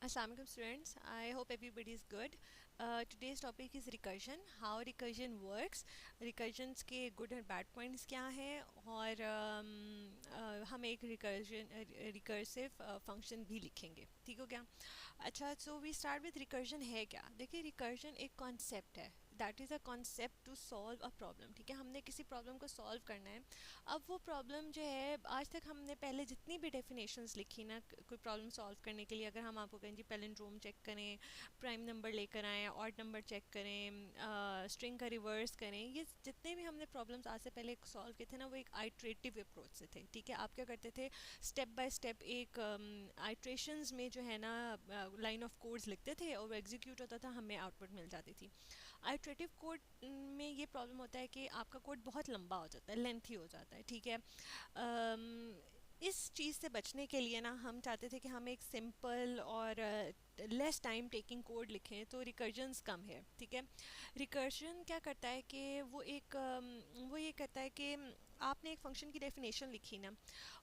Assalamualaikum students. I hope everybody is good. Today's topic is recursion. How recursion works. Recursions के good and bad points क्या हैं और हम एक recursive function भी लिखेंगे. ठीक हो गया? अच्छा, so we start with recursion है क्या? देखिए recursion एक concept है. That is a concept to solve a problem. ठीक है, हमने किसी प्रॉब्लम को सॉल्व करना है. अब वो प्रॉब्लम जो है, आज तक हमने पहले जितनी भी डेफिनेशंस लिखी ना कोई प्रॉब्लम सॉल्व करने के लिए, अगर हम आपको कहें जी पैलिंड्रोम चेक करें, प्राइम नंबर लेकर आएँ, ऑड नंबर चेक करें, स्ट्रिंग का रिवर्स करें, ये जितने भी हमने प्रॉब्लम्स आज से पहले सॉल्व किए थे ना, वो एक आइट्रेटिव अप्रोच से थे. ठीक है, आप क्या करते थे, स्टेप बाय स्टेप एक आइट्रेशंस में जो है ना लाइन ऑफ कोड्स लिखते थे और वो एग्जीक्यूट होता था, हमें आउटपुट मिल जाती थी. आइट्रेटिव कोड में ये प्रॉब्लम होता है कि आपका कोड बहुत लंबा हो जाता है, लेंथी हो जाता है. ठीक है, इस चीज़ से बचने के लिए ना हम चाहते थे कि हम एक सिंपल और लेस टाइम टेकिंग कोड लिखें, तो रिकर्जन्स कम है. ठीक है, रिकर्जन क्या करता है कि वो ये करता है कि आपने एक फंक्शन की डेफिनेशन लिखी ना,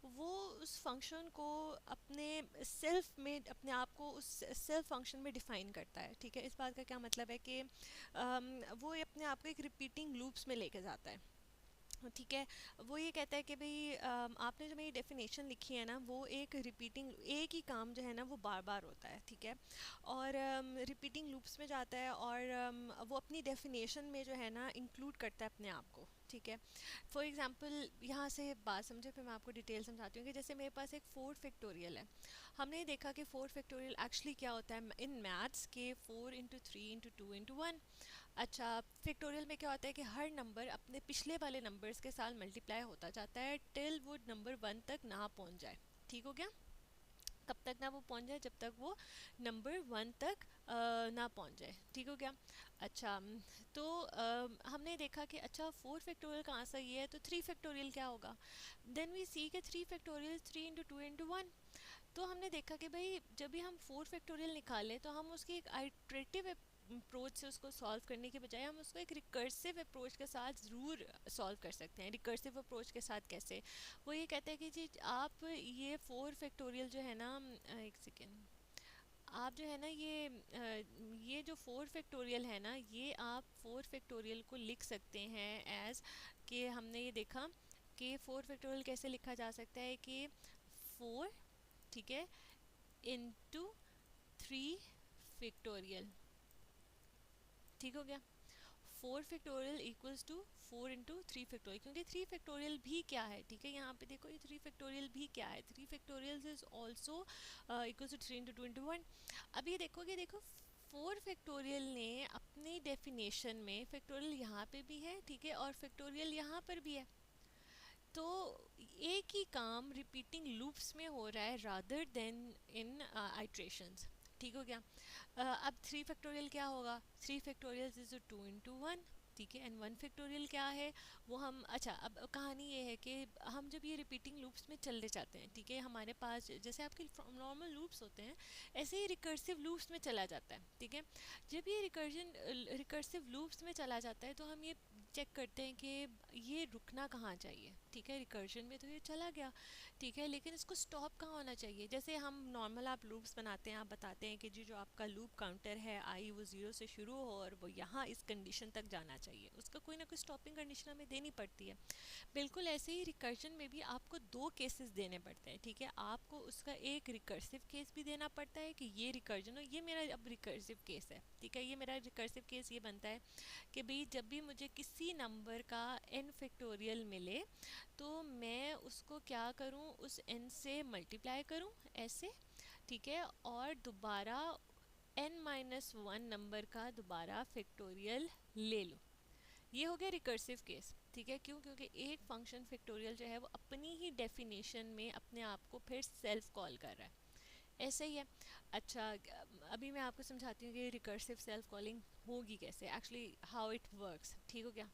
वो उस फंक्शन को अपने सेल्फ में, अपने आप को उस सेल्फ फंक्शन में डिफ़ाइन करता है. ठीक है, इस बात का क्या मतलब है कि वो अपने आप को एक रिपीटिंग लूप्स में लेके जाता है. ठीक है, वो ये कहता है कि भाई आपने जो मेरी डेफिनेशन लिखी है ना, वो एक रिपीटिंग, एक ही काम जो है ना वो बार बार होता है. ठीक है, और रिपीटिंग लूप्स में जाता है और वो अपनी डेफिनेशन में जो है ना इंक्लूड करता है अपने आप को. ठीक है, फॉर एग्जांपल यहाँ से बात समझे, फिर मैं आपको डिटेल समझाती हूँ कि जैसे मेरे पास एक 4 फैक्टोरियल है. हमने देखा कि 4 फैक्टोरियल एक्चुअली क्या होता है इन मैथ्स के, 4 इंटू 3 इंटू 2 इंटू 1. अच्छा, फैक्टोरियल में क्या होता है कि हर नंबर अपने पिछले वाले नंबर्स के साथ मल्टीप्लाई होता जाता है टिल वो नंबर 1 तक ना पहुंच जाए. ठीक हो गया, कब तक ना वो पहुंच जाए, जब तक वो नंबर 1 तक ना पहुंच जाए. ठीक हो गया. अच्छा, तो हमने देखा कि अच्छा 4 फैक्टोरियल का आंसर ये है, तो 3 फैक्टोरियल क्या होगा. देन वी सी के 3 फैक्टोरियल 3 इंटू 2 इंटू 1. तो हमने देखा कि भाई जब भी हम 4 फैक्टोरियल निकालें तो हम उसकी एक आइट्रेटिव अप्रोच से उसको सॉल्व करने के बजाय हम उसको एक रिकर्सिव अप्रोच के साथ ज़रूर सॉल्व कर सकते हैं. रिकर्सिव अप्रोच के साथ कैसे, वो ये कहता है कि जी आप ये 4 फैक्टोरियल जो है ना, एक सेकेंड, आप जो है ना ये जो 4 फैक्टोरियल है ना, ये आप 4 फैक्टोरियल को लिख सकते हैं एज कि हमने ये देखा कि 4 फैक्टोरियल कैसे लिखा जा सकता है कि 4, ठीक है, इंटू 3 फैक्टोरियल. ठीक हो गया, 4 factorial equals to 4 into 3 factorial, क्योंकि 3 फैक्टोरियल भी क्या है. ठीक है, यहाँ पे देखो ये 3 फैक्टोरियल भी क्या है, 3 factorial is also equals to 3 into 2 into 1. अब ये देखोगे, देखो 4 फैक्टोरियल ने अपनी डेफिनेशन में फैक्टोरियल यहाँ पे भी है, ठीक है, और फैक्टोरियल यहाँ पर भी है. तो एक ही काम रिपीटिंग लूप्स में हो रहा है रादर देन इन आइट्रेशंस. ठीक हो गया. अब 3 फैक्टोरियल क्या होगा, 3 फैक्टोरियल इज 2 इंटू 1. ठीक है, एंड 1 फैक्टोरियल क्या है, वो हम, अच्छा अब कहानी ये है कि हम जब ये रिपीटिंग लूप्स में चलते जाते हैं, ठीक है, हमारे पास जैसे आपके नॉर्मल लूप्स होते हैं, ऐसे ही रिकर्सिव लूप्स में चला जाता है. ठीक है, जब ये रिकर्सिव लूप्स में चला जाता है तो हम ये चेक करते हैं कि ये रुकना कहाँ चाहिए. ठीक है, रिकर्जन में तो ये चला गया, ठीक है, लेकिन इसको स्टॉप कहाँ होना चाहिए. जैसे हम नॉर्मल आप लूप्स बनाते हैं, आप बताते हैं कि जी जो आपका लूप काउंटर है आई, वो 0 से शुरू हो और वो यहाँ इस कंडीशन तक जाना चाहिए, उसका कोई ना कोई स्टॉपिंग कंडीशन हमें देनी पड़ती है. बिल्कुल ऐसे ही रिकर्जन में भी आपको 2 केसेस देने पड़ते हैं. ठीक है, आपको उसका एक रिकर्सिव केस भी देना पड़ता है कि ये रिकर्जन हो, ये मेरा अब रिकर्सिव केस है. ठीक है, ये मेरा रिकर्सिव केस ये बनता है कि भाई जब भी मुझे किसी नंबर का n फैक्टोरियल मिले तो मैं उसको क्या करूं, उस n से मल्टीप्लाई करूं ऐसे. ठीक है, और दोबारा n-1 नंबर का दोबारा फैक्टोरियल ले लूं. ये हो गया रिकर्सिव केस. ठीक है, क्यों, क्योंकि एक फंक्शन फैक्टोरियल जो है वो अपनी ही डेफिनेशन में अपने आप को फिर सेल्फ कॉल कर रहा है. ऐसे ही है. अच्छा, अभी मैं आपको समझाती हूँ कि रिकर्सिव सेल्फ कॉलिंग होगी कैसे, एक्चुअली हाउ इट वर्क्स. ठीक हो गया.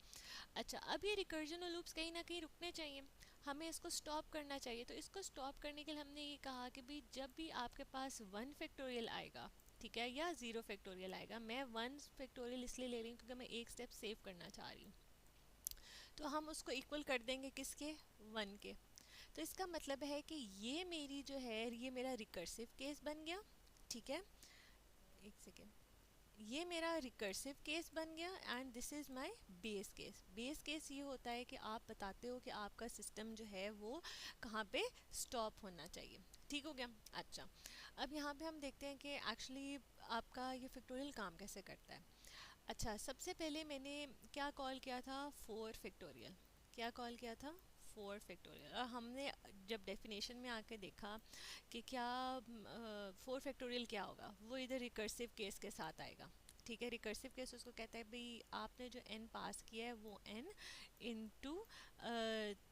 अच्छा, अब ये रिकर्जन और लूप्स कहीं ना कहीं रुकने चाहिए, हमें इसको स्टॉप करना चाहिए. तो इसको स्टॉप करने के लिए हमने ये कहा कि भाई जब भी आपके पास 1 फैक्टोरियल आएगा, ठीक है, या 0 फैक्टोरियल आएगा, मैं 1 फैक्टोरियल इसलिए ले रही हूँ क्योंकि मैं एक स्टेप सेव करना चाह रही हूँ, तो हम उसको इक्वल कर देंगे किसके, 1 के. तो इसका मतलब है कि ये मेरी जो है, ये मेरा रिकर्सिव केस बन गया. ठीक है, एक सेकेंड, ये मेरा रिकर्सिव केस बन गया and this is my base case. Base case ये होता है कि आप बताते हो कि आपका सिस्टम जो है वो कहाँ पे स्टॉप होना चाहिए। ठीक हो गया। अच्छा, अब यहाँ पे हम देखते हैं कि एक्चुअली आपका ये फैक्टोरियल काम कैसे करता है। अच्छा, सबसे पहले मैंने क्या कॉल किया था, 4 फैक्टोरियल। क्या कॉल किया था, 4 फैक्टोरियल। और हमने जब डेफिनेशन में आके देखा कि क्या 4 फैक्टोरियल क्या होगा, वो इधर रिकर्सिव केस के साथ आएगा। ठीक है, रिकर्सिव केस उसको कहता है भाई आपने जो n पास किया है वो n इंटू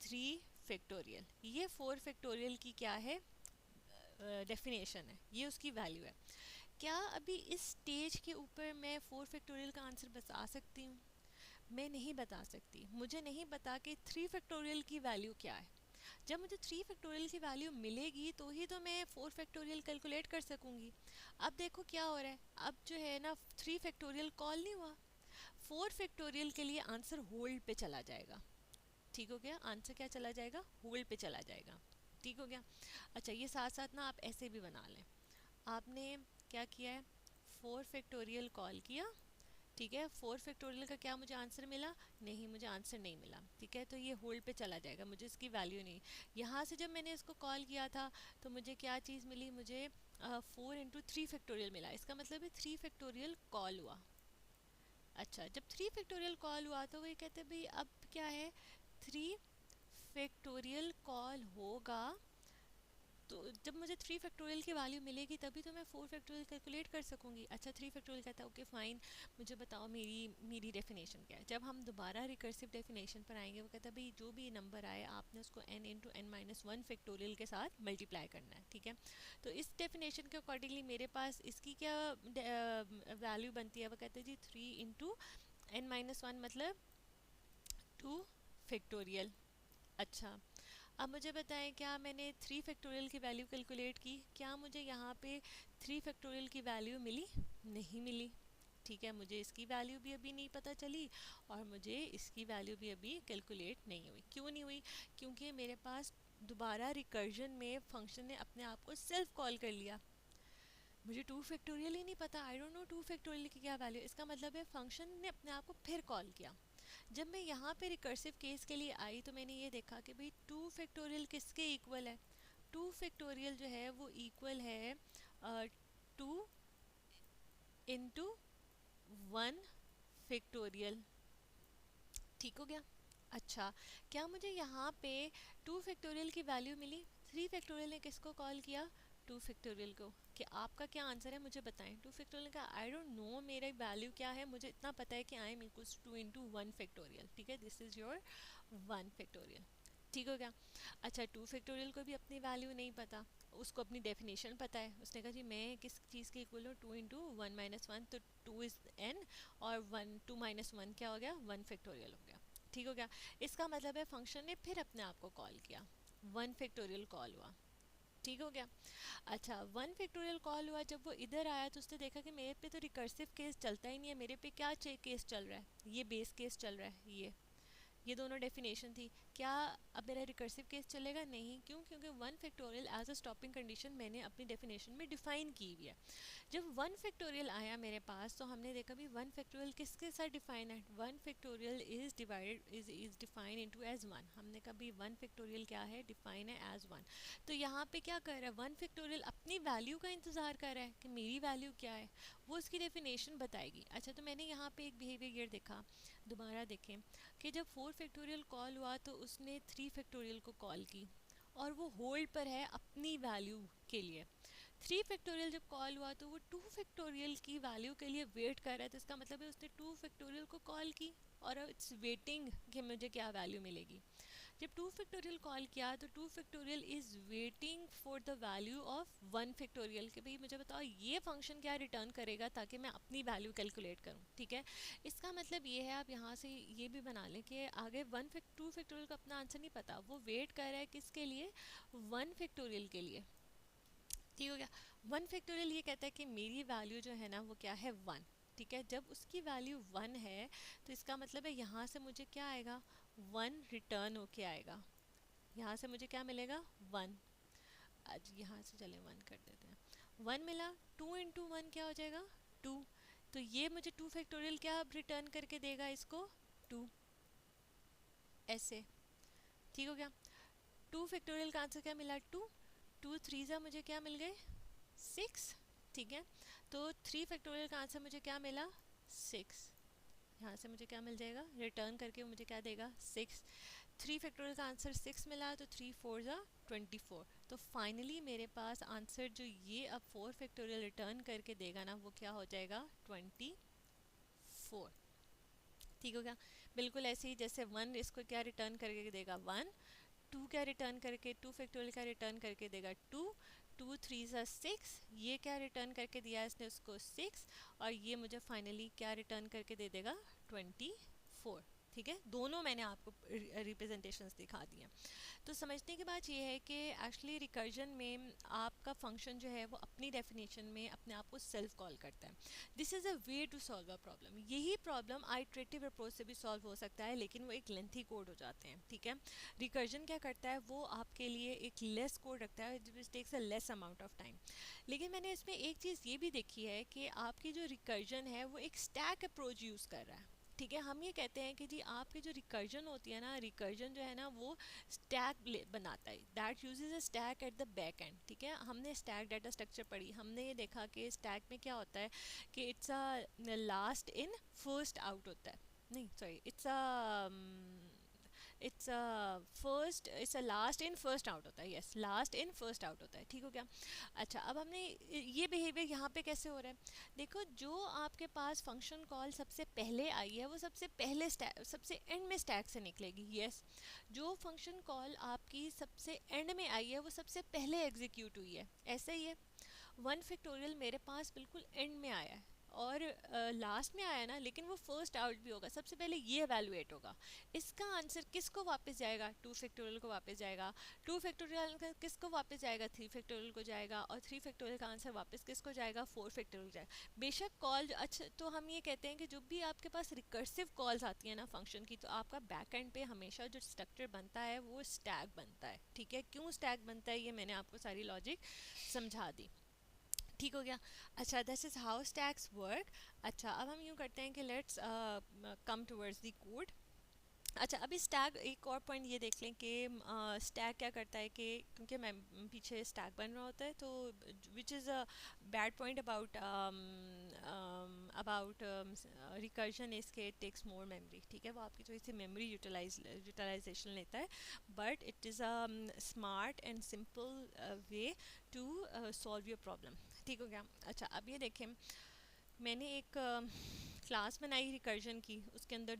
3 फैक्टोरियल। ये 4 फैक्टोरियल की क्या है, डेफिनेशन है, ये उसकी वैल्यू है। क्या अभी इस स्टेज के ऊपर मैं 4 फैक्टोरियल का आंसर बता सकती हूँ? मैं नहीं बता सकती। मुझे नहीं पता कि 3 फैक्टोरियल की वैल्यू क्या है। जब मुझे 3 फैक्टोरियल की वैल्यू मिलेगी तो ही तो मैं 4 फैक्टोरियल कैलकुलेट कर सकूंगी। अब देखो क्या हो रहा है, अब जो है ना 3 फैक्टोरियल कॉल नहीं हुआ, 4 फैक्टोरियल के लिए आंसर होल्ड पे चला जाएगा। ठीक हो गया, आंसर क्या चला जाएगा, होल्ड पे चला जाएगा। ठीक हो गया। अच्छा, ये साथ साथ ना आप ऐसे भी बना लें, आपने क्या किया है, 4 फैक्टोरियल कॉल किया। ठीक है, 4 फैक्टोरियल का क्या मुझे आंसर मिला, नहीं मुझे आंसर नहीं मिला। ठीक है, तो ये होल्ड पे चला जाएगा, मुझे इसकी वैल्यू नहीं। यहाँ से जब मैंने इसको कॉल किया था तो मुझे क्या चीज़ मिली, मुझे 4 इंटू 3 फैक्टोरियल मिला। इसका मतलब है 3 फैक्टोरियल कॉल हुआ। अच्छा, जब 3 फैक्टोरियल कॉल हुआ तो वो ये कहते हैं भाई अब क्या है, 3 फैक्टोरियल कॉल होगा तो जब मुझे 3 फैक्टोरियल की वैल्यू मिलेगी तभी तो मैं 4 फैक्टोरियल कैलकुलेट कर सकूंगी। अच्छा, 3 फैक्टोरियल कहता है ओके फाइन, मुझे बताओ मेरी मेरी डेफिनेशन क्या है। जब हम दोबारा रिकर्सिव डेफिनेशन पर आएंगे वो कहता है भाई जो भी नंबर आए आपने उसको n इंटू n-1 फैक्टोरियल के साथ मल्टीप्लाई करना है। ठीक है, तो इस डेफिनेशन के अकॉर्डिंगली मेरे पास इसकी क्या वैल्यू बनती है, वो कहते हैं जी 3 इंटू n-1 मतलब 2 फैक्टोरियल। अच्छा, अब मुझे बताएं क्या मैंने 3 फैक्टोरियल की वैल्यू कैलकुलेट की, क्या मुझे यहाँ पे 3 फैक्टोरियल की वैल्यू मिली, नहीं मिली। ठीक है, मुझे इसकी वैल्यू भी अभी नहीं पता चली और मुझे इसकी वैल्यू भी अभी कैलकुलेट नहीं हुई। क्यों नहीं हुई, क्योंकि मेरे पास दोबारा रिकर्जन में फंक्शन ने अपने आप को सेल्फ कॉल कर लिया। मुझे 2 फैक्टोरियल ही नहीं पता, आई डोंट नो 2 फैक्टोरियल की क्या वैल्यू। इसका मतलब है फंक्शन ने अपने आप को फिर कॉल किया। जब मैं यहाँ पे रिकर्सिव केस के लिए आई तो मैंने ये देखा कि भाई 2 फैक्टोरियल किसके इक्वल है, 2 फैक्टोरियल जो है वो इक्वल है 2 इंटू 1 फैक्टोरियल। ठीक हो गया। अच्छा, क्या मुझे यहाँ पे 2 फैक्टोरियल की वैल्यू मिली, 3 फैक्टोरियल ने किसको कॉल किया, 2 फैक्टोरियल को। कि आपका क्या आंसर है मुझे बताएं। 2 फैक्टोरियल का आई डोंट नो मेरा वैल्यू क्या है, मुझे इतना पता है कि I am equals 2 into 1 factorial. ठीक है, दिस इज़ योर 1 फैक्टोरियल। ठीक हो गया। अच्छा, 2 फैक्टोरियल को भी अपनी वैल्यू नहीं पता, उसको अपनी डेफिनेशन पता है। उसने कहा जी मैं किस चीज़ के इक्वल हूँ, 2 इंटू 1 - 1, तो 2 इज़ n और 2 - 1 क्या हो गया, 1 फैक्टोरियल हो गया। ठीक हो गया। इसका मतलब है फंक्शन ने फिर अपने आप को कॉल किया, 1 फैक्टोरियल कॉल हुआ। ठीक हो गया। अच्छा, 1 फैक्टोरियल कॉल हुआ, जब वो इधर आया तो उसने देखा कि मेरे पे तो रिकर्सिव केस चलता ही नहीं है, मेरे पे क्या केस चल रहा है, ये बेस केस चल रहा है। ये दोनों डेफिनेशन थी। क्या अब मेरा रिकर्सिव केस चलेगा, नहीं। क्यों, क्योंकि 1 factorial as a stopping condition मैंने अपनी डेफिनेशन में डिफाइन की हुई है। जब 1 फैक्टोरियल आया मेरे पास तो हमने देखा भी 1 फैक्टोरियल किसके साथ डिफाइन है, 1 factorial is divided is define into as 1। हमने कहा भी 1 फैक्टोरियल क्या है, डिफाइन है एज 1। तो यहाँ पे क्या कर रहा है, 1 फैक्टोरियल अपनी वैल्यू का इंतजार कर रहा है कि मेरी वैल्यू क्या है, वो उसकी डेफिनेशन बताएगी। अच्छा, तो मैंने यहाँ पे एक बिहेवियर देखा, दोबारा देखें कि जब 4 फैक्टोरियल कॉल हुआ तो उसने 3 फैक्टोरियल को कॉल की और वो होल्ड पर है अपनी वैल्यू के लिए। 3 फैक्टोरियल जब कॉल हुआ तो वो 2 फैक्टोरियल की वैल्यू के लिए वेट कर रहा है, तो इसका मतलब है उसने 2 फैक्टोरियल को कॉल की और इट्स वेटिंग कि मुझे क्या वैल्यू मिलेगी। जब 2 फैक्टोरियल कॉल किया तो 2 factorial is waiting for the value of 1 factorial कि भाई मुझे बताओ ये फंक्शन क्या रिटर्न करेगा ताकि मैं अपनी वैल्यू कैलकुलेट करूँ। ठीक है, इसका मतलब ये है, आप यहाँ से ये भी बना लें कि आगे 2 फैक्टोरियल को अपना आंसर नहीं पता, वो वेट कर रहा है किसके लिए, 1 फैक्टोरियल के लिए। ठीक हो गया। 1 फैक्टोरियल ये कहता है कि मेरी वैल्यू जो है ना वो क्या है, 1। ठीक है, जब उसकी वैल्यू 1 है तो इसका मतलब है यहाँ से मुझे क्या आएगा, 1 रिटर्न होके आएगा। यहाँ से मुझे क्या मिलेगा, 1। आज यहाँ से चले 1 कर देते हैं। वन मिला, 2 × 1 क्या हो जाएगा 2। तो ये मुझे 2 फैक्टोरियल क्या रिटर्न करके देगा इसको 2, ऐसे। ठीक हो गया। 2 फैक्टोरियल का आंसर क्या मिला 2, 2 3 ज़ा मुझे क्या मिल गए 6। ठीक है, तो 3 फैक्टोरियल का आंसर मुझे क्या मिला 6। यहाँ से मुझे क्या मिल जाएगा रिटर्न करके मुझे क्या देगा 6। 3 फैक्टोरियल का आंसर 6 मिला, तो 3 4 ज़ा 24। तो फाइनली मेरे पास आंसर जो ये अब 4 फैक्टोरियल रिटर्न करके देगा ना, वो क्या हो जाएगा 24। ठीक हो गया। बिल्कुल ऐसे ही जैसे 1 इसको क्या रिटर्न करके देगा 1, 2 क्या रिटर्न करके 2 फैक्टोरियल का रिटर्न करके देगा 2, 2 3 ज़ा 6, ये क्या रिटर्न करके दिया है इसने उसको 6, और ये मुझे फाइनली क्या रिटर्न करके दे देगा 24। ठीक है, दोनों मैंने आपको रिप्रेजेंटेशंस दिखा दिए। तो समझने की बात ये है कि एक्चुअली रिकर्जन में आपका फंक्शन जो है वो अपनी डेफिनेशन में अपने आप को सेल्फ कॉल करता है। This is a way to solve a problem. यही प्रॉब्लम आइट्रेटिव अप्रोच से भी सॉल्व हो सकता है, लेकिन वो एक लेंथी कोड हो जाते हैं। ठीक है, रिकर्जन क्या करता है वो आपके लिए एक लेस कोड रखता है which takes a less amount of time. लेकिन मैंने इसमें एक चीज़ ये भी देखी है कि आपकी जो रिकर्जन है वो एक स्टैक अप्रोच यूज़ कर रहा है। ठीक है, हम ये कहते हैं कि जी आपकी जो रिकर्जन होती है ना, रिकर्जन जो है ना वो स्टैक बनाता है, that uses a stack at the back and. ठीक है, हमने स्टैक डाटा स्ट्रक्चर पढ़ी, हमने ये देखा कि स्टैक में क्या होता है कि it's a last in first out होता है, नहीं sorry it's a last in first out होता है, yes last in first out होता है। ठीक हो गया। अच्छा, अब हमने ये बिहेवियर यहाँ पे कैसे हो रहा है, देखो जो आपके पास फंक्शन कॉल सबसे पहले आई है वो सबसे पहले सबसे एंड में स्टैक से निकलेगी, यस। जो फंक्शन कॉल आपकी सबसे एंड में आई है वो सबसे पहले एग्जीक्यूट हुई है, ऐसा ही है। 1 फैक्टोरियल मेरे पास बिल्कुल एंड में आया है और लास्ट में आया ना, लेकिन वो फर्स्ट आउट भी होगा, सबसे पहले ये एवेलुएट होगा। इसका आंसर किसको वापस जाएगा 2 फैक्टोरियल को वापस जाएगा, 2 फैक्टोरियल का किसको वापस जाएगा 3 फैक्टोरियल को जाएगा, और 3 फैक्टोरियल का आंसर वापस किसको जाएगा 4 फैक्टोरियल जाएगा। बेशक कॉल अच्छा, तो हम ये कहते हैं कि जब भी आपके पास रिकर्सिव कॉल्स आती है ना फंक्शन की, तो आपका बैक एंड पे हमेशा जो स्ट्रक्चर बनता है वो स्टैक बनता है। ठीक है, क्यों स्टैक बनता है ये मैंने आपको सारी लॉजिक समझा दी। ठीक हो गया। अच्छा, this is how stacks work. अच्छा, अब हम यूँ करते हैं कि let's come towards the code. अच्छा, अभी स्टैक एक और पॉइंट ये देख लें कि स्टैक क्या करता है कि क्योंकि मैं पीछे स्टैक बन रहा होता है, तो which is a bad point about recursion is के इट टेक्स मोर मेमोरी। ठीक है, वो आपकी थोड़ी सी मेमोरी यूटिलाइजेशन लेता है, but it is a smart and simple way to solve your problem. ठीक हो गया। अच्छा, अब ये देखें, मैंने एक क्लास बनाई रिकर्जन की, उसके अंदर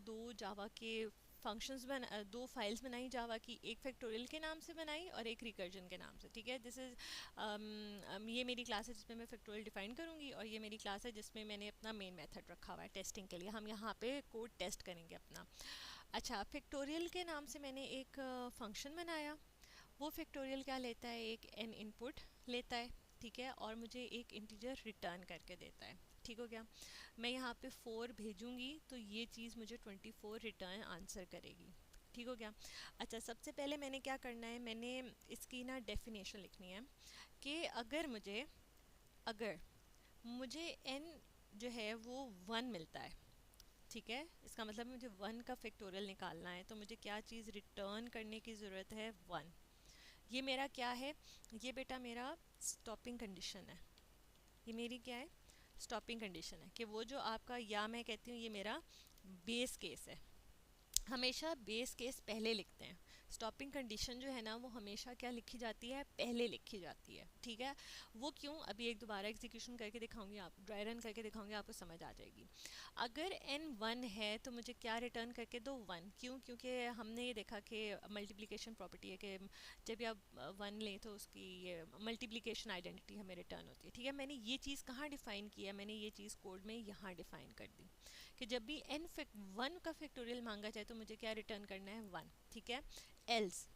दो फाइल्स बनाई जावा की, एक फैक्टोरियल के नाम से बनाई और एक रिकर्जन के नाम से। ठीक है, दिस इज़ ये मेरी क्लास है जिसमें मैं फैक्टोरियल डिफाइन करूँगी, और ये मेरी क्लास है जिसमें मैंने अपना मेन मेथड रखा हुआ है टेस्टिंग के लिए। हम यहाँ पे कोड टेस्ट करेंगे अपना। अच्छा, फैक्टोरियल के नाम से मैंने एक फंक्शन बनाया। वो फैक्टोरियल क्या लेता है, एक एन इनपुट लेता है। ठीक है, और मुझे एक इंटीजर रिटर्न करके देता है। ठीक हो गया। मैं यहाँ पे 4 भेजूँगी तो ये चीज़ मुझे 24 रिटर्न आंसर करेगी। ठीक हो गया। अच्छा, सबसे पहले मैंने क्या करना है, मैंने इसकी ना डेफिनेशन लिखनी है कि अगर मुझे n जो है वो 1 मिलता है। ठीक है, इसका मतलब मुझे 1 का फैक्टोरियल निकालना है, तो मुझे क्या चीज़ रिटर्न करने की ज़रूरत है 1। ये मेरा क्या है, ये बेटा मेरा स्टॉपिंग कंडीशन है। ये मेरी क्या है स्टॉपिंग कंडीशन है, कि वो जो आपका, या मैं कहती हूँ ये मेरा बेस केस है। हमेशा बेस केस पहले लिखते हैं, स्टॉपिंग कंडीशन जो है ना वो हमेशा क्या लिखी जाती है, पहले लिखी जाती है। ठीक है, वो क्यों, अभी एक दोबारा एग्जीक्यूशन करके दिखाऊंगी, आप ड्राई रन करके दिखाऊंगी, आपको समझ आ जाएगी। अगर n 1 है तो मुझे क्या रिटर्न करके दो 1, क्यों, क्योंकि हमने ये देखा कि मल्टीप्लिकेशन प्रॉपर्टी है कि जब आप 1 लें तो उसकी ये मल्टीप्लिकेशन आइडेंटिटी हमें रिटर्न होती है। ठीक है, मैंने ये चीज़ कहाँ डिफ़ाइन किया, मैंने ये चीज़ कोड में यहाँ डिफ़ाइन कर दी कि जब भी n 1 का फैक्टोरियल मांगा जाए तो मुझे क्या रिटर्न करना है 1। ठीक है, एल्स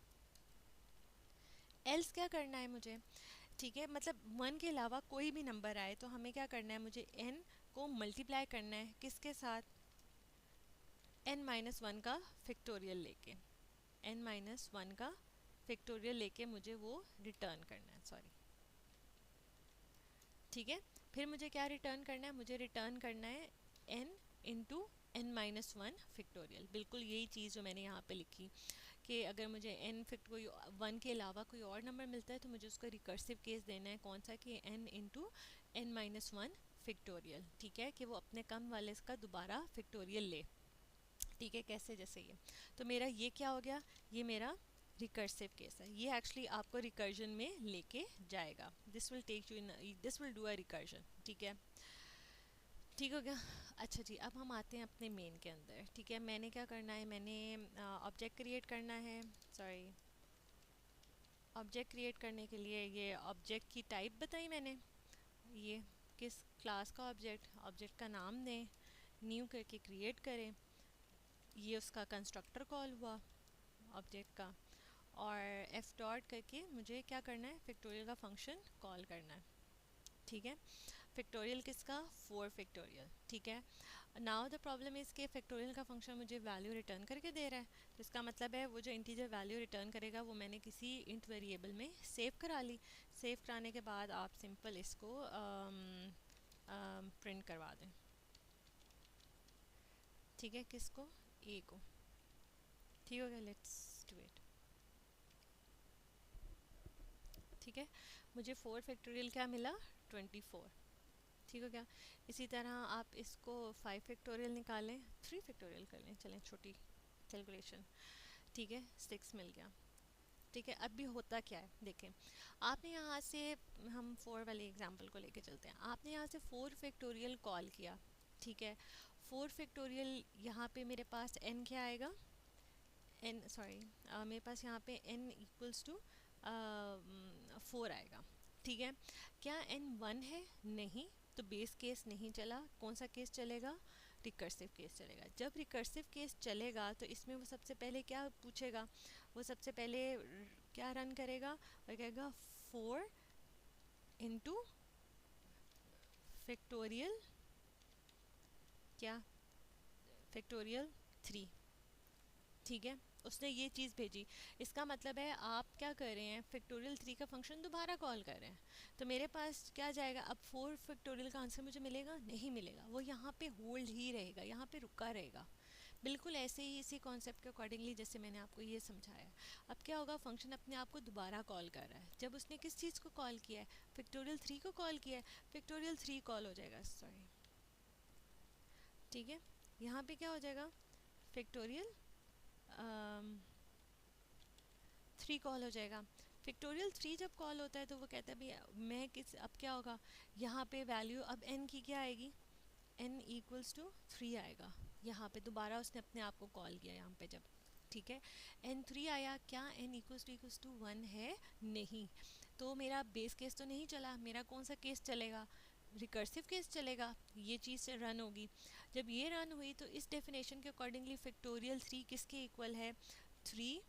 एल्स क्या करना है मुझे, ठीक है, मतलब 1 के अलावा कोई भी नंबर आए तो हमें क्या करना है, मुझे n को मल्टीप्लाई करना है किसके साथ, n-1 का फैक्टोरियल लेके, n-1 का फैक्टोरियल लेके मुझे वो रिटर्न करना है, सॉरी ठीक है, फिर मुझे क्या रिटर्न करना है, मुझे रिटर्न करना है n into n minus one factorial. बिल्कुल यही चीज़ जो मैंने यहाँ पे लिखी कि अगर मुझे n फिक्ट कोई वन के अलावा कोई और नंबर मिलता है तो मुझे उसका रिकर्सिव केस देना है, कौन सा, कि n into n minus one factorial. ठीक है, कि वो अपने कम वाले का दोबारा फिक्टोरियल ले। ठीक है, कैसे, जैसे ये, तो मेरा ये क्या हो गया, ये मेरा रिकर्सिव केस है। ये एक्चुअली आपको रिकर्जन में लेके जाएगा। This will take you in, this will do a recursion. ठीक है, ठीक हो गया। अच्छा जी, अब हम आते हैं अपने मेन के अंदर। ठीक है, मैंने क्या करना है, मैंने ऑब्जेक्ट क्रिएट करना है। सॉरी, ऑब्जेक्ट क्रिएट करने के लिए ये ऑब्जेक्ट की टाइप बताई मैंने, ये किस क्लास का ऑब्जेक्ट, ऑब्जेक्ट का नाम दें, न्यू करके क्रिएट करें, ये उसका कंस्ट्रक्टर कॉल हुआ ऑब्जेक्ट का, और एफ डॉट करके मुझे क्या करना है, फैक्टोरियल का फंक्शन कॉल करना है। ठीक है, फैक्टोरियल किसका, 4 फैक्टोरियल। ठीक है, नाउ द प्रॉब्लम इज़ के फैक्टोरियल का फंक्शन मुझे वैल्यू रिटर्न करके दे रहा है, तो इसका मतलब है वो जो इंटीजर वैल्यू रिटर्न करेगा वो मैंने किसी इंट वेरिएबल में सेव करा ली। सेव कराने के बाद आप सिंपल इसको प्रिंट करवा दें। ठीक है, किसको, ए को। ठीक हो गया, लेट्स डू इट। ठीक है, मुझे 4 फैक्टोरियल क्या मिला, 24। ठीक हो गया। इसी तरह आप इसको 5 फैक्टोरियल निकालें, 3 फैक्टोरियल कर लें, चलें छोटी कैलकुलेशन। ठीक है, 6 मिल गया। ठीक है, अब भी होता क्या है देखें, आपने यहाँ से, हम 4 वाले एग्जांपल को लेके चलते हैं, आपने यहाँ से 4 फैक्टोरियल कॉल किया। ठीक है, 4 फैक्टोरियल, यहाँ पे मेरे पास n क्या आएगा, n, सॉरी, मेरे पास यहाँ पे n इक्वल्स टू 4 आएगा। ठीक है, क्या n 1 है, नहीं, तो बेस केस नहीं चला, कौन सा केस चलेगा, रिकर्सिव केस चलेगा। जब रिकर्सिव केस चलेगा तो इसमें वो सबसे पहले क्या पूछेगा, वो सबसे पहले क्या रन करेगा, और कहेगा 4 इंटू फैक्टोरियल, क्या, फैक्टोरियल 3। ठीक है, उसने ये चीज़ भेजी, इसका मतलब है आप क्या कर रहे हैं, फैक्टोरियल 3 का फंक्शन दोबारा कॉल कर रहे हैं। तो मेरे पास क्या जाएगा, अब 4 फैक्टोरियल का आंसर मुझे मिलेगा, नहीं मिलेगा, वो यहाँ पे होल्ड ही रहेगा, यहाँ पे रुका रहेगा। बिल्कुल ऐसे ही इसी कॉन्सेप्ट के अकॉर्डिंगली जैसे मैंने आपको ये समझाया। अब क्या होगा, फंक्शन अपने आप को दोबारा कॉल कर रहा है। जब उसने किस चीज़ को कॉल किया है, फैक्टोरियल 3 को कॉल किया है, फैक्टोरियल 3 कॉल हो जाएगा, सॉरी। ठीक है, यहाँ पे क्या हो जाएगा, फैक्टोरियल 3 कॉल हो जाएगा। फैक्टोरियल 3 जब कॉल होता है तो वो कहता है भाई मैं किस, अब क्या होगा, यहाँ पे वैल्यू अब n की क्या आएगी, n इक्वल्स टू 3 आएगा। यहाँ पे दोबारा उसने अपने आप को कॉल किया यहाँ पे जब। ठीक है, n 3 आया, क्या n इक्वल्स टू 1 है, नहीं, तो मेरा बेस केस तो नहीं चला, मेरा कौन सा केस चलेगा, रिकर्सिव केस चलेगा, ये चीज़ से रन होगी। जब ये रन हुई तो इस डेफिनेशन के अकॉर्डिंगली फैक्टोरियल 3 किसके इक्वल है, 3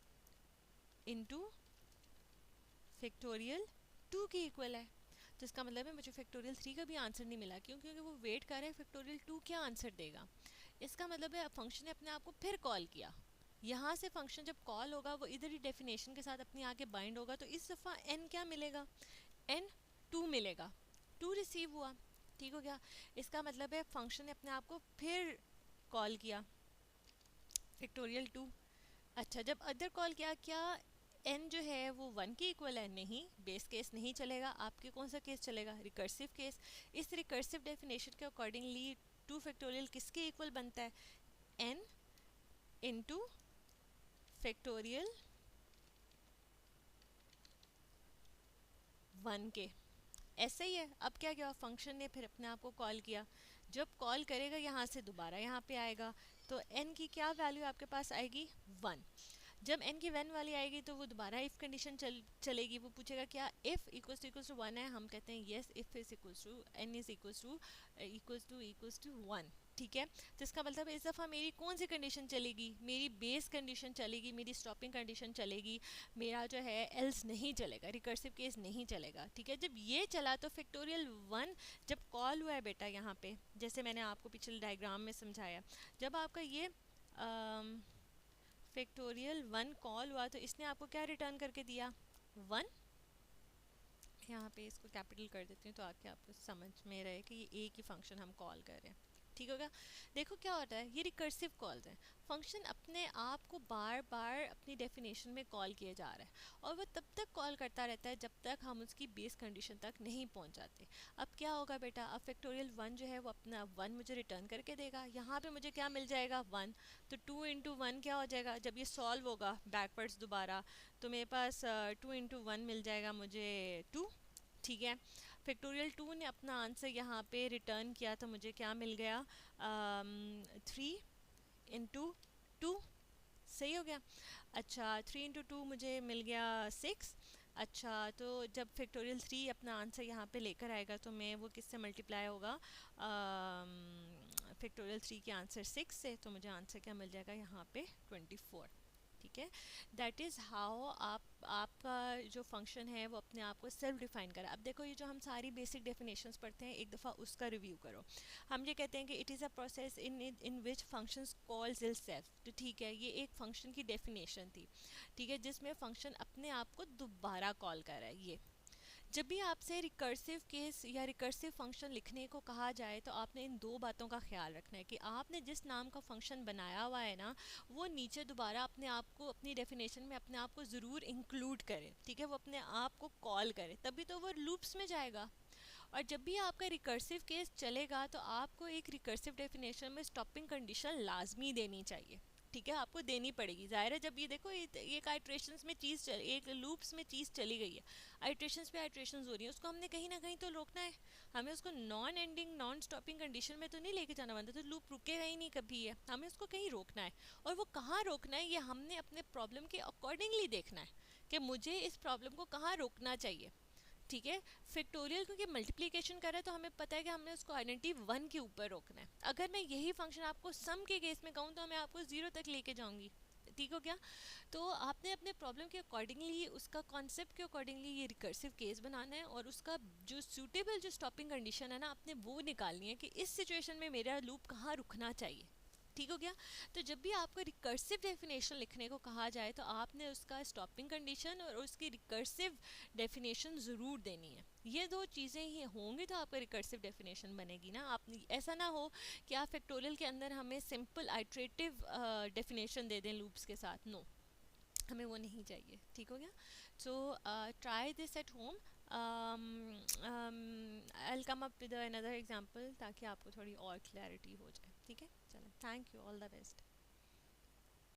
इंटू फैक्टोरियल 2 की इक्वल है। तो इसका मतलब है मुझे फैक्टोरियल 3 का भी आंसर नहीं मिला, क्यों, क्योंकि वो वेट कर रहे हैं फैक्टोरियल 2 क्या आंसर देगा। इसका मतलब है फंक्शन ने अपने आप को फिर कॉल किया। यहाँ से फंक्शन जब कॉल होगा वो इधर ही डेफिनेशन के साथ अपनी आके बाइंड होगा, तो इस दफ़ा n क्या मिलेगा, n 2 मिलेगा, 2 रिसीव हुआ। ठीक हो गया, इसका मतलब है फंक्शन ने अपने आप को फिर कॉल किया, फैक्टोरियल 2। अच्छा, जब अदर कॉल किया, क्या n जो है वो 1 के इक्वल है, नहीं, बेस केस नहीं चलेगा, आपके कौन सा केस चलेगा, रिकर्सिव केस। इस रिकर्सिव डेफिनेशन के अकॉर्डिंगली 2 फैक्टोरियल किसके इक्वल बनता है, n इंटू फैक्टोरियल 1 के। ऐसे ही है, अब क्या किया, फंक्शन ने फिर अपने आप को कॉल किया, जब कॉल करेगा यहाँ से दोबारा यहाँ पे आएगा, तो n की क्या वैल्यू आपके पास आएगी, 1। जब n की 1 वाली आएगी तो वो दोबारा इफ़ कंडीशन चलेगी, वो पूछेगा क्या इफ़ इक्वल्स टू 1 है, हम कहते हैं yes, if is equals to n is equals to 1। ठीक है, तो इसका मतलब है इस दफ़ा मेरी कौन सी कंडीशन चलेगी, मेरी बेस कंडीशन चलेगी, मेरी स्टॉपिंग कंडीशन चलेगी, मेरा जो है एल्स नहीं चलेगा, रिकर्सिव केस नहीं चलेगा। ठीक है, जब ये चला तो फैक्टोरियल 1 जब कॉल हुआ है बेटा, यहाँ पे जैसे मैंने आपको पिछले डायग्राम में समझाया, जब आपका ये फैक्टोरियल 1 कॉल हुआ तो इसने आपको क्या रिटर्न करके दिया, 1। यहाँ पे इसको कैपिटल कर देती हूँ तो आके आपको समझ में रहे कि ये एक ही फंक्शन हम कॉल कर रहे हैं। ठीक होगा। देखो क्या होता है, ये रिकर्सिव कॉल्स हैं। फंक्शन अपने आप को बार बार अपनी डेफिनेशन में कॉल किया जा रहा है और वो तब तक कॉल करता रहता है जब तक हम उसकी बेस कंडीशन तक नहीं पहुंच जाते। अब क्या होगा बेटा, अब फैक्टोरियल 1 जो है वो अपना 1 मुझे रिटर्न करके देगा। यहाँ पे मुझे क्या मिल जाएगा, 1। तो 2 इंटू 1 क्या हो जाएगा, जब ये सॉल्व होगा बैकवर्ड्स दोबारा, तो मेरे पास 2 इंटू 1 मिल जाएगा मुझे 2। ठीक है। फैक्टोरियल 2 ने अपना आंसर यहाँ पे रिटर्न किया तो मुझे क्या मिल गया, 3 इंटू 2। सही हो गया। अच्छा 3 इंटू 2 मुझे मिल गया 6। अच्छा तो जब फैक्टोरियल 3 अपना आंसर यहाँ पे लेकर आएगा तो मैं वो किससे मल्टीप्लाई होगा, फैक्टोरियल 3 के आंसर 6 से, तो मुझे आंसर क्या मिल जाएगा यहाँ पे 24। ठीक है। दैट इज़ हाउ आपका जो फंक्शन है वो अपने आप को सेल्फ डिफाइन करा। अब देखो ये जो हम सारी बेसिक डेफिनेशंस पढ़ते हैं एक दफ़ा उसका रिव्यू करो। हम ये कहते हैं कि it is a process in which functions calls itself. तो ठीक है, ये एक फंक्शन की डेफिनेशन थी। ठीक है, जिसमें फंक्शन अपने आप को दोबारा कॉल कर रहा है। ये जब भी आपसे रिकर्सिव केस या रिकर्सिव फंक्शन लिखने को कहा जाए तो आपने इन दो बातों का ख्याल रखना है कि आपने जिस नाम का फंक्शन बनाया हुआ है ना, वो नीचे दोबारा अपने आप को अपनी डेफिनेशन में अपने आप को ज़रूर इंक्लूड करे। ठीक है, वो अपने आप को कॉल करे, तभी तो वो लूप्स में जाएगा। और जब भी आपका रिकर्सिव केस चलेगा तो आपको एक रिकर्सिव डेफिनेशन में स्टॉपिंग कंडीशन लाजमी देनी चाहिए। ठीक है, आपको देनी पड़ेगी। ज़ाहिर है जब ये देखो एक आइट्रेशंस में चीज़ एक लूप्स में चीज़ चली गई है, आइट्रेशंस पे आइट्रेशंस हो रही है, उसको हमने कहीं ना कहीं तो रोकना है। हमें उसको non ending non stopping condition में तो नहीं लेके जाना बनता, तो लूप रुकेगा ही नहीं कभी है। हमें उसको कहीं रोकना है, और वो कहाँ रोकना है ये हमने अपने प्रॉब्लम के अकॉर्डिंगली देखना है कि मुझे इस प्रॉब्लम को कहाँ रोकना चाहिए। ठीक है। फैक्टोरियल क्योंकि मल्टीप्लिकेशन कर रहा है तो हमें पता है कि हमें उसको आइडेंटिटी 1 के ऊपर रोकना है। अगर मैं यही फंक्शन आपको सम के केस में कहूँ तो मैं आपको 0 तक लेके जाऊंगी। ठीक हो गया। तो आपने अपने प्रॉब्लम के अकॉर्डिंगली, उसका कॉन्सेप्ट के अकॉर्डिंगली ये रिकर्सिव केस बनाना है, और उसका जो सूटेबल जो स्टॉपिंग कंडीशन है ना, आपने वो निकालनी है कि इस सिचुएशन में मेरा लूप कहाँ रुकना चाहिए। ठीक हो गया। तो जब भी आपको रिकर्सिव डेफिनेशन लिखने को कहा जाए तो आपने उसका स्टॉपिंग कंडीशन और उसकी रिकर्सिव डेफिनेशन ज़रूर देनी है। ये दो चीज़ें ही होंगी तो आपका रिकर्सिव डेफिनेशन बनेगी ना। आप ऐसा ना हो कि आप फैक्टोरियल के अंदर हमें सिंपल आइट्रेटिव डेफिनेशन दे दें लूप्स के साथ। नो, हमें वो नहीं चाहिए। ठीक हो गया। So try this at home. I will come up with another example ताकि आपको थोड़ी और क्लैरिटी हो जाए। ठीक है, चलो, thank you, all the best.